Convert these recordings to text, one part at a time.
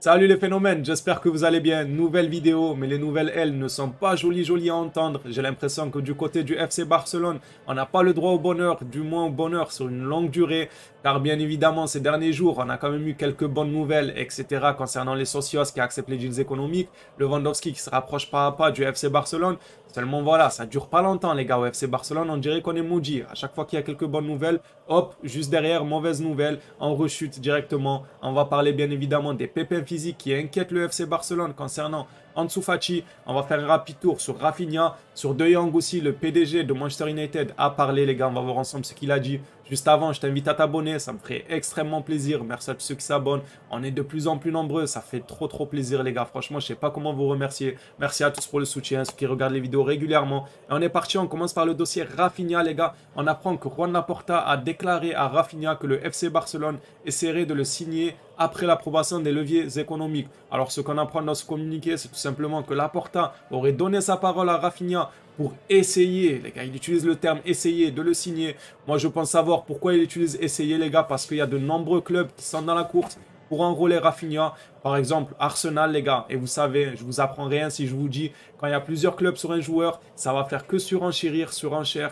Salut les phénomènes, j'espère que vous allez bien. Nouvelle vidéo, mais les nouvelles, elles, ne sont pas jolies à entendre. J'ai l'impression que du côté du FC Barcelone, on n'a pas le droit au bonheur, du moins au bonheur sur une longue durée. Car bien évidemment, ces derniers jours, on a quand même eu quelques bonnes nouvelles, etc. concernant les socios qui acceptent les deals économiques. Lewandowski qui se rapproche pas à pas du FC Barcelone. Seulement voilà, ça dure pas longtemps les gars au FC Barcelone, on dirait qu'on est maudit. À chaque fois qu'il y a quelques bonnes nouvelles, hop, juste derrière, mauvaise nouvelle, on rechute directement. On va parler bien évidemment des pépins physiques qui inquiètent le FC Barcelone concernant Ansu Fati. On va faire un rapide tour sur Rafinha, sur De Jong aussi, le PDG de Manchester United a parlé les gars, on va voir ensemble ce qu'il a dit. Juste avant, je t'invite à t'abonner, ça me ferait extrêmement plaisir. Merci à tous ceux qui s'abonnent. On est de plus en plus nombreux, ça fait trop plaisir les gars. Franchement, je sais pas comment vous remercier. Merci à tous pour le soutien, ceux qui regardent les vidéos régulièrement. Et on est parti, on commence par le dossier Rafinha les gars. On apprend que Juan Laporta a déclaré à Rafinha que le FC Barcelone essaierait de le signer après l'approbation des leviers économiques. Alors ce qu'on apprend dans ce communiqué, c'est tout simplement que Laporta aurait donné sa parole à Rafinha pour essayer, les gars, il utilise le terme essayer de le signer. Moi je pense savoir pourquoi il utilise essayer les gars, parce qu'il y a de nombreux clubs qui sont dans la course pour enrôler Rafinha. Par exemple, Arsenal, les gars. Et vous savez, je vous apprends rien si je vous dis, quand il y a plusieurs clubs sur un joueur, ça va faire que surenchérir, surenchère.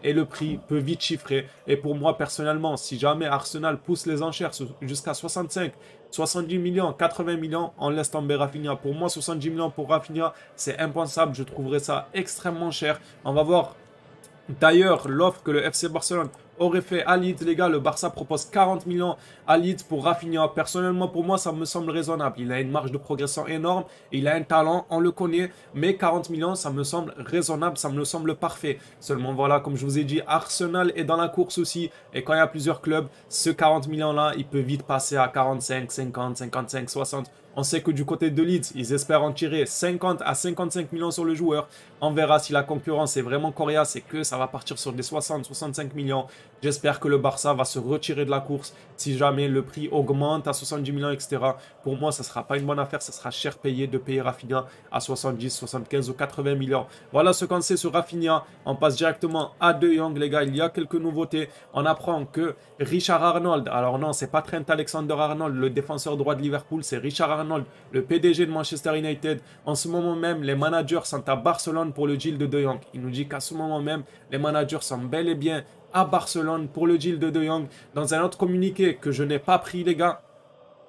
Et le prix peut vite chiffrer. Et pour moi, personnellement, si jamais Arsenal pousse les enchères jusqu'à 65, 70 millions, 80 millions, on laisse tomber Rafinha. Pour moi, 70 millions pour Rafinha, c'est impensable. Je trouverais ça extrêmement cher. On va voir d'ailleurs l'offre que le FC Barcelone aurait fait à Leeds, les gars. Le Barça propose 40 millions à Leeds pour Rafinha. Personnellement, pour moi, ça me semble raisonnable. Il a une marge de progression énorme. Il a un talent, on le connaît. Mais 40 millions, ça me semble raisonnable. Ça me semble parfait. Seulement, voilà, comme je vous ai dit, Arsenal est dans la course aussi. Et quand il y a plusieurs clubs, ce 40 millions-là, il peut vite passer à 45, 50, 55, 60. On sait que du côté de Leeds, ils espèrent en tirer 50 à 55 millions sur le joueur. On verra si la concurrence est vraiment coriace et que ça va partir sur des 60, 65 millions. J'espère que le Barça va se retirer de la course si jamais le prix augmente à 70 millions, etc. Pour moi, ça ne sera pas une bonne affaire. Ça sera cher payé de payer Rafinha à 70, 75 ou 80 millions. Voilà ce qu'on sait sur Rafinha. On passe directement à De Jong, les gars. Il y a quelques nouveautés. On apprend que Richard Arnold, alors non, c'est pas Trent Alexander-Arnold, le défenseur droit de Liverpool, c'est Richard Arnold, le PDG de Manchester United. En ce moment même, les managers sont à Barcelone pour le deal de De Jong. Il nous dit qu'à ce moment même, les managers sont bel et bien à Barcelone pour le deal de De Jong. Dans un autre communiqué que je n'ai pas pris, les gars,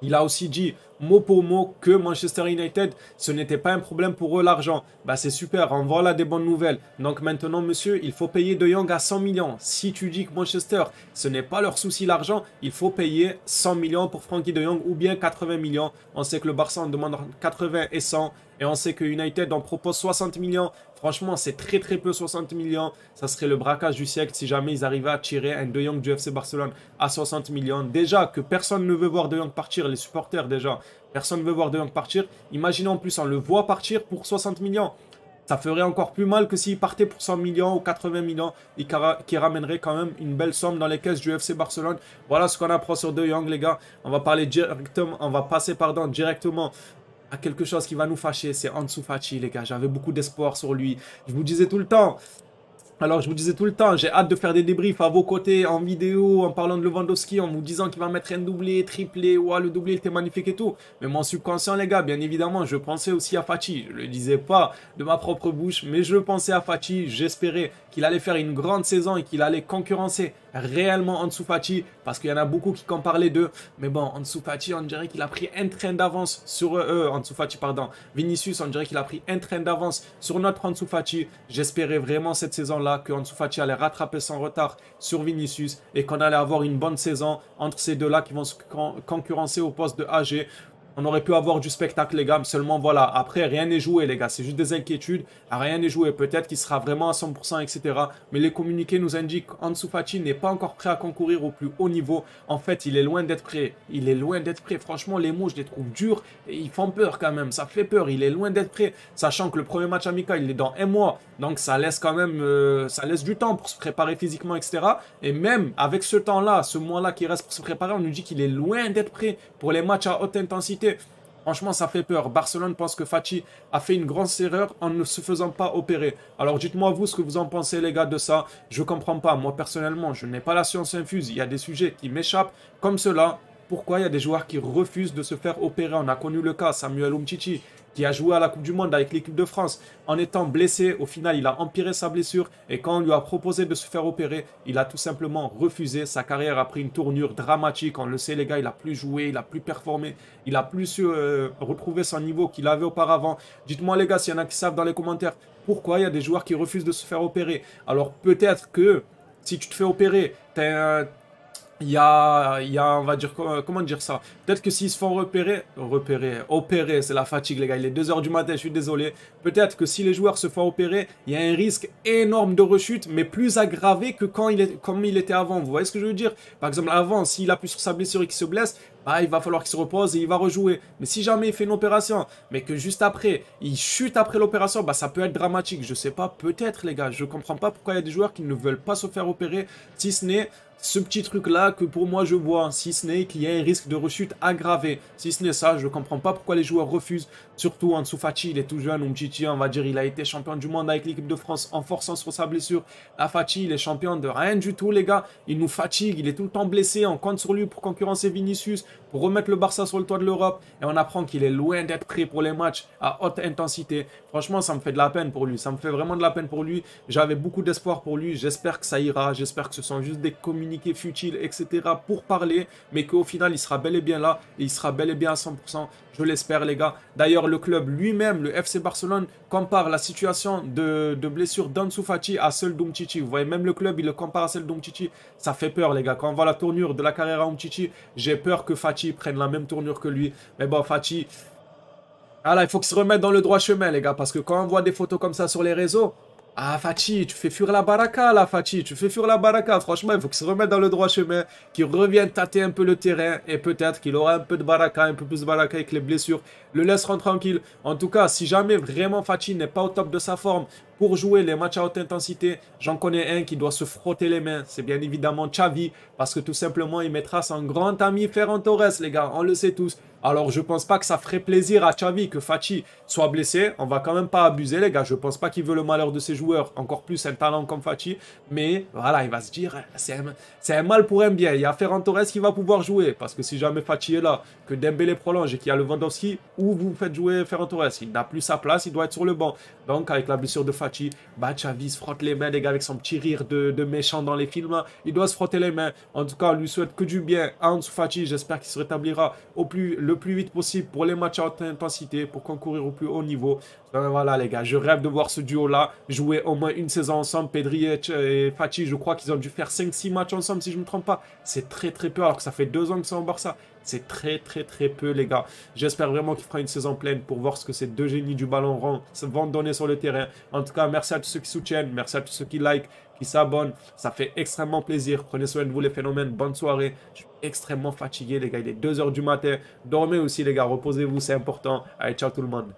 il a aussi dit mot pour mot que Manchester United, ce n'était pas un problème pour eux l'argent. Bah c'est super, on voit là des bonnes nouvelles. Donc maintenant monsieur, il faut payer De Jong à 100 millions. Si tu dis que Manchester, ce n'est pas leur souci l'argent, il faut payer 100 millions pour Frankie De Jong ou bien 80 millions. On sait que le Barça en demande 80 et 100 et on sait que United en propose 60 millions. Franchement, c'est très peu 60 millions. Ça serait le braquage du siècle si jamais ils arrivaient à tirer un De Jong du FC Barcelone à 60 millions. Déjà que personne ne veut voir De Jong partir, les supporters déjà. Personne ne veut voir De Jong partir. Imaginez en plus, on le voit partir pour 60 millions. Ça ferait encore plus mal que s'il partait pour 100 millions ou 80 millions et qui ramènerait quand même une belle somme dans les caisses du FC Barcelone. Voilà ce qu'on apprend sur De Jong, les gars. On va parler directement, on va passer directement à quelque chose qui va nous fâcher, c'est Ansu Fati, les gars. J'avais beaucoup d'espoir sur lui. Je vous disais tout le temps. Alors, je vous disais tout le temps, j'ai hâte de faire des débriefs à vos côtés, en vidéo, en parlant de Lewandowski, en vous disant qu'il va mettre un doublé, triplé, ouais, le doublé était magnifique et tout. Mais mon subconscient, les gars, bien évidemment, je pensais aussi à Fati. Je le disais pas de ma propre bouche, mais je pensais à Fati. J'espérais qu'il allait faire une grande saison et qu'il allait concurrencer réellement Ansu Fati, parce qu'il y en a beaucoup qui en parlaient d'eux. Mais bon, Ansu Fati, on dirait qu'il a pris un train d'avance sur Ansu Fati, pardon. Vinicius, on dirait qu'il a pris un train d'avance sur notre Ansu Fati. J'espérais vraiment cette saison-là que Ansu Fati allait rattraper son retard sur Vinicius et qu'on allait avoir une bonne saison entre ces deux-là qui vont se concurrencer au poste de AG. On aurait pu avoir du spectacle, les gars, mais seulement voilà. Après, rien n'est joué, les gars. C'est juste des inquiétudes. Rien n'est joué. Peut-être qu'il sera vraiment à 100%, etc. Mais les communiqués nous indiquent qu'Ansu Fati n'est pas encore prêt à concourir au plus haut niveau. En fait, il est loin d'être prêt. Il est loin d'être prêt. Franchement, les mots, je les trouve durs et ils font peur quand même. Ça fait peur. Il est loin d'être prêt. Sachant que le premier match amical, il est dans un mois. Donc, ça laisse quand même ça laisse du temps pour se préparer physiquement, etc. Et même avec ce temps-là, ce mois-là qui reste pour se préparer, on nous dit qu'il est loin d'être prêt pour les matchs à haute intensité. Franchement, ça fait peur. Barcelone pense que Fati a fait une grande erreur en ne se faisant pas opérer. Alors, dites-moi vous ce que vous en pensez, les gars, de ça. Je comprends pas. Moi, personnellement, je n'ai pas la science infuse. Il y a des sujets qui m'échappent comme cela. Pourquoi il y a des joueurs qui refusent de se faire opérer? On a connu le cas, Samuel Umtiti, qui a joué à la Coupe du Monde avec l'équipe de France. En étant blessé, au final, il a empiré sa blessure. Et quand on lui a proposé de se faire opérer, il a tout simplement refusé. Sa carrière a pris une tournure dramatique. On le sait, les gars, il a plus joué, il a plus performé. Il a plus su retrouver son niveau qu'il avait auparavant. Dites-moi, les gars, s'il y en a qui savent dans les commentaires, pourquoi il y a des joueurs qui refusent de se faire opérer? Alors, peut-être que si tu te fais opérer, on va dire, comment dire ça? Peut-être que s'ils se font opérer, c'est la fatigue, les gars. Il est 2 h du matin, je suis désolé. Peut-être que si les joueurs se font opérer, il y a un risque énorme de rechute, mais plus aggravé que comme il était avant. Vous voyez ce que je veux dire? Par exemple, avant, s'il appuie sur sa blessure et qu'il se blesse, bah, il va falloir qu'il se repose et il va rejouer. Mais si jamais il fait une opération, mais que juste après, il chute après l'opération, bah, ça peut être dramatique. Je sais pas, peut-être, les gars. Je comprends pas pourquoi il y a des joueurs qui ne veulent pas se faire opérer, si ce n'est ce petit truc-là que pour moi je vois, si ce n'est qu'il y a un risque de rechute aggravé. Si ce n'est ça, je ne comprends pas pourquoi les joueurs refusent. Surtout Ansu Fati, il est tout jeune, Umtiti, on va dire, il a été champion du monde avec l'équipe de France en forçant sur sa blessure. La Fati, il est champion de rien du tout, les gars. Il nous fatigue, il est tout le temps blessé, on compte sur lui pour concurrencer Vinicius, pour remettre le Barça sur le toit de l'Europe. Et on apprend qu'il est loin d'être prêt pour les matchs à haute intensité. Franchement, ça me fait de la peine pour lui. Ça me fait vraiment de la peine pour lui. J'avais beaucoup d'espoir pour lui. J'espère que ça ira. J'espère que ce sont juste des communiqués futiles, etc. pour parler. Mais qu'au final, il sera bel et bien là. Et il sera bel et bien à 100%. Je l'espère, les gars. D'ailleurs, le club lui-même, le FC Barcelone, compare la situation de blessure d'Ansu Fati à celle d'Umtiti. Vous voyez, même le club, il le compare à celle d'Umtiti. Ça fait peur, les gars. Quand on voit la tournure de la carrière à Umtiti, j'ai peur que Fati prenne la même tournure que lui. Mais bon, Fati... Ah là, il faut qu'il se remette dans le droit chemin, les gars. Parce que quand on voit des photos comme ça sur les réseaux... Ah, Fati, tu fais fuir la baraka, là, Fati. Tu fais fuir la baraka. Franchement, il faut qu'il se remette dans le droit chemin, qu'il revienne tâter un peu le terrain. Et peut-être qu'il aura un peu de baraka, un peu plus de baraka avec les blessures. Le laisseront tranquille. En tout cas, si jamais vraiment Fati n'est pas au top de sa forme pour jouer les matchs à haute intensité, j'en connais un qui doit se frotter les mains. C'est bien évidemment Xavi. Parce que tout simplement, il mettra son grand ami Ferran Torres, les gars. On le sait tous. Alors, je pense pas que ça ferait plaisir à Xavi que Fati soit blessé. On va quand même pas abuser, les gars. Je pense pas qu'il veut le malheur de ses joueurs. Encore plus un talent comme Fati. Mais voilà, il va se dire, c'est un mal pour un bien. Il y a Ferran Torres qui va pouvoir jouer. Parce que si jamais Fati est là, que Dembélé prolonge et qu'il y a Lewandowski, où vous faites jouer Ferran Torres? Il n'a plus sa place, il doit être sur le banc. Donc, avec la blessure de Fati, bah, Xavi se frotte les mains, les gars, avec son petit rire de méchant dans les films. Il doit se frotter les mains. En tout cas, on lui souhaite que du bien à Ansu Fati. J'espère qu'il se rétablira le plus vite possible pour les matchs à haute intensité, pour concourir au plus haut niveau. Donc, voilà, les gars, je rêve de voir ce duo-là jouer au moins une saison ensemble. Pedri et Fati, je crois qu'ils ont dû faire 5-6 matchs ensemble, si je ne me trompe pas. C'est très très peu, alors que ça fait 2 ans que c'est en Barça. C'est très très très peu, les gars. J'espère vraiment qu'il fera une saison pleine pour voir ce que ces deux génies du ballon rond vont donner sur le terrain. En tout cas, merci à tous ceux qui soutiennent, merci à tous ceux qui like, qui s'abonnent. Ça fait extrêmement plaisir. Prenez soin de vous, les phénomènes. Bonne soirée. Je suis extrêmement fatigué, les gars. Il est 2 h du matin. Dormez aussi, les gars. Reposez-vous, c'est important. Allez, ciao tout le monde.